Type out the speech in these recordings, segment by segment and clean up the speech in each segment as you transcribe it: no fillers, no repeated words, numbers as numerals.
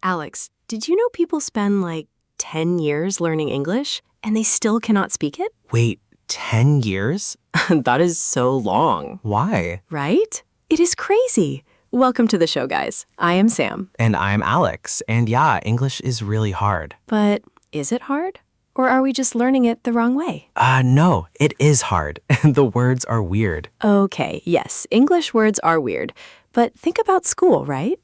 Alex, did you know people spend like 10 years learning English and they still cannot speak it? Wait, 10 years? That is so long, Why? right? It is crazy. Welcome to the show, guys. I am Sam. And I'm Alex. And yeah, English is really hard. But is it hard? Or are we just learning it the wrong way? No, it is hard. The words are weird. Okay, yes, English words are weird. But think about school, right?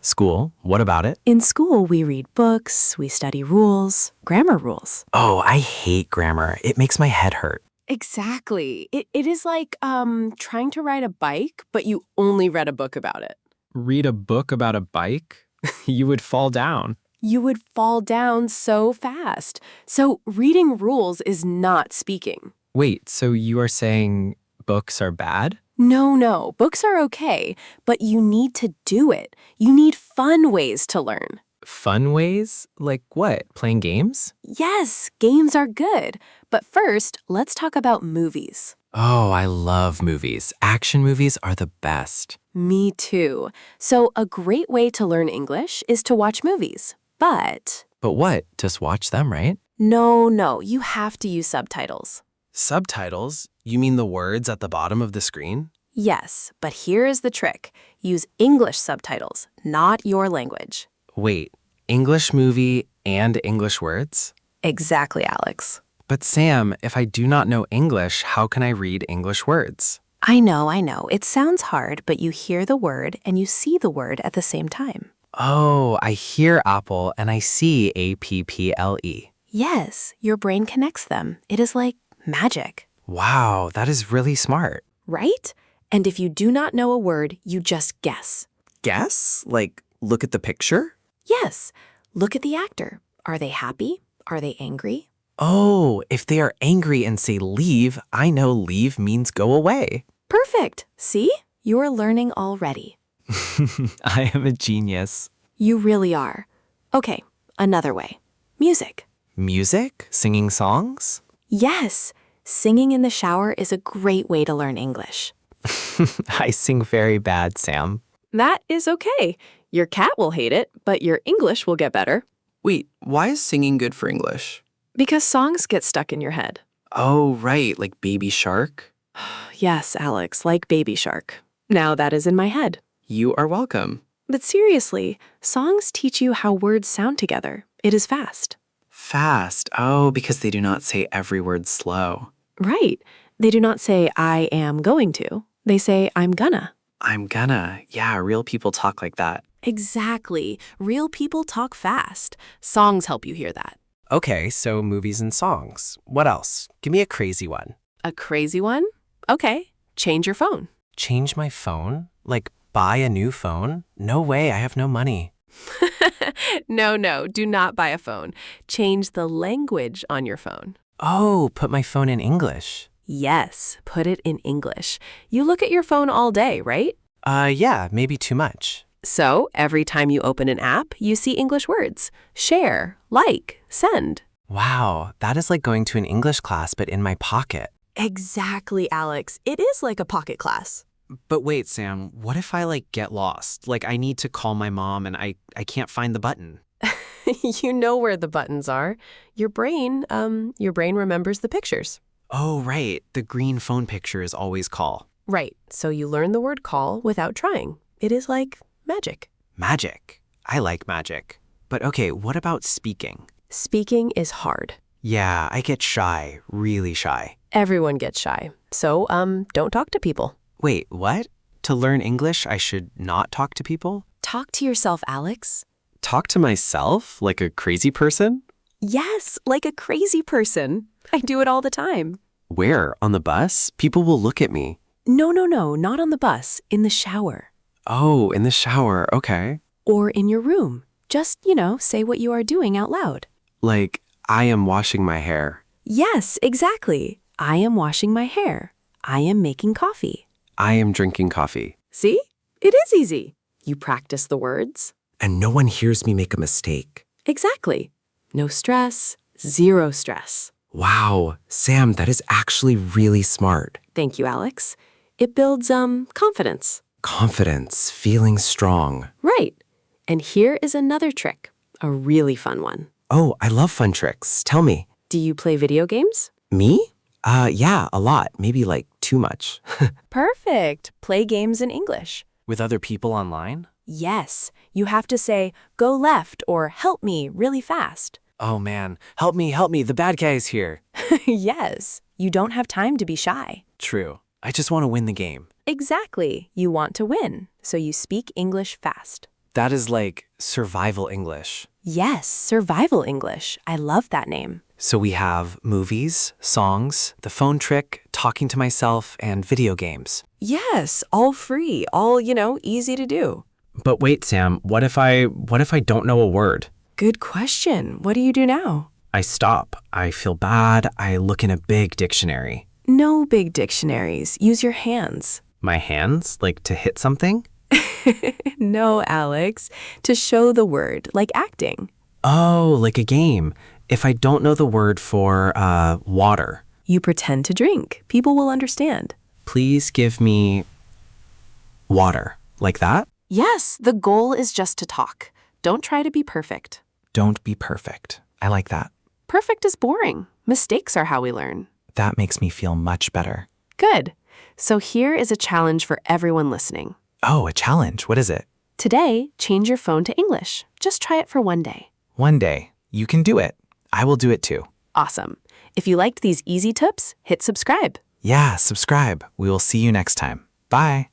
School, what about it? In school, we read books, we study rules, grammar rules. Oh, I hate grammar. It makes my head hurt. Exactly. It is like trying to ride a bike, but you only read a book about it. Read a book about a bike? You would fall down. You would fall down so fast. So reading rules is not speaking. Wait, so you are saying books are bad? No, books are okay, but you need to do it. You need fun ways to learn. Fun ways? Like what? Playing games? Yes, games are good. But first, let's talk about movies. Oh, I love movies. Action movies are the best. Me too. So a great way to learn English is to watch movies. But what? Just watch them, right? no, you have to use subtitles. Subtitles? You mean the words at the bottom of the screen? Yes, but here is the trick. Use English subtitles, not your language. Wait, English movie and English words? Exactly, Alex. But Sam, if I do not know English, how can I read English words? I know. It sounds hard, but you hear the word and you see the word at the same time. Oh, I hear apple and I see apple. Yes, your brain connects them. It is like magic. Wow, that is really smart. Right? And if you do not know a word, you just guess. Guess? Like, look at the picture? Yes. Look at the actor. Are they happy? Are they angry? Oh, if they are angry and say leave, I know leave means go away. Perfect. See? You're learning already. I am a genius. You really are. Okay, another way. Music. Music? Singing songs? Yes. Singing in the shower is a great way to learn English. I sing very bad, Sam. That is okay. Your cat will hate it, but your English will get better. Wait, why is singing good for English? Because songs get stuck in your head. Oh, right, like Baby Shark? Yes, Alex, like Baby Shark. Now that is in my head. You are welcome. But seriously, songs teach you how words sound together. It is fast. Fast. Oh, because they do not say every word slow. Right. They do not say, I am going to. They say, I'm gonna. I'm gonna. Yeah, real people talk like that. Exactly. Real people talk fast. Songs help you hear that. Okay, so movies and songs. What else? Give me a crazy one. A crazy one? Okay. Change your phone. Change my phone? Like buy a new phone? No way, I have no money. No, do not buy a phone. Change the language on your phone. Oh, put my phone in English. Yes, put it in English. You look at your phone all day, right? Yeah, maybe too much. So every time you open an app, you see English words. Share, like, send. Wow, that is like going to an English class, but in my pocket. Exactly, Alex. It is like a pocket class. But wait, Sam, what if I get lost? Like I need to call my mom and I can't find the button. You know where the buttons are. Your brain remembers the pictures. Oh, right. The green phone picture is always call. Right. So you learn the word call without trying. It is like magic. Magic. I like magic. But okay, what about speaking? Speaking is hard. Yeah, I get shy, really shy. Everyone gets shy. So, don't talk to people. Wait, what? To learn English, I should not talk to people? Talk to yourself, Alex. Talk to myself? Like a crazy person? Yes, like a crazy person. I do it all the time. Where? On the bus? People will look at me. No, not on the bus. In the shower. Oh, in the shower. Okay. Or in your room. Just, say what you are doing out loud. Like, I am washing my hair. Yes, exactly. I am washing my hair. I am making coffee. I am drinking coffee. See? It is easy. You practice the words. And no one hears me make a mistake. Exactly. No stress, zero stress. Wow, Sam, that is actually really smart. Thank you, Alex. It builds, confidence. Confidence, feeling strong. Right. And here is another trick, a really fun one. Oh, I love fun tricks. Tell me. Do you play video games? Me? Yeah, a lot. Maybe like too much. Perfect. Play games in English. With other people online? Yes, you have to say, go left or help me really fast. Oh man, help me, the bad guy is here. Yes, you don't have time to be shy. True. I just want to win the game. Exactly. You want to win, so you speak English fast. That is like survival English. Yes, survival English. I love that name. So we have movies, songs, the phone trick, talking to myself, and video games. Yes, all free, all, easy to do. But wait, Sam, what if I don't know a word? Good question. What do you do now? I stop. I feel bad. I look in a big dictionary. No big dictionaries. Use your hands. My hands? Like to hit something? No, Alex. To show the word, like acting. Oh, like a game. If I don't know the word for water, You pretend to drink. People will understand. please give me water. Like that? Yes, the goal is just to talk. Don't try to be perfect. Don't be perfect. I like that. Perfect is boring. Mistakes are how we learn. That makes me feel much better. Good. So here is a challenge for everyone listening. Oh, a challenge. What is it? Today, change your phone to English. Just try it for one day. One day. You can do it. I will do it too. Awesome. If you liked these easy tips, hit subscribe. Yeah, subscribe. We will see you next time. Bye.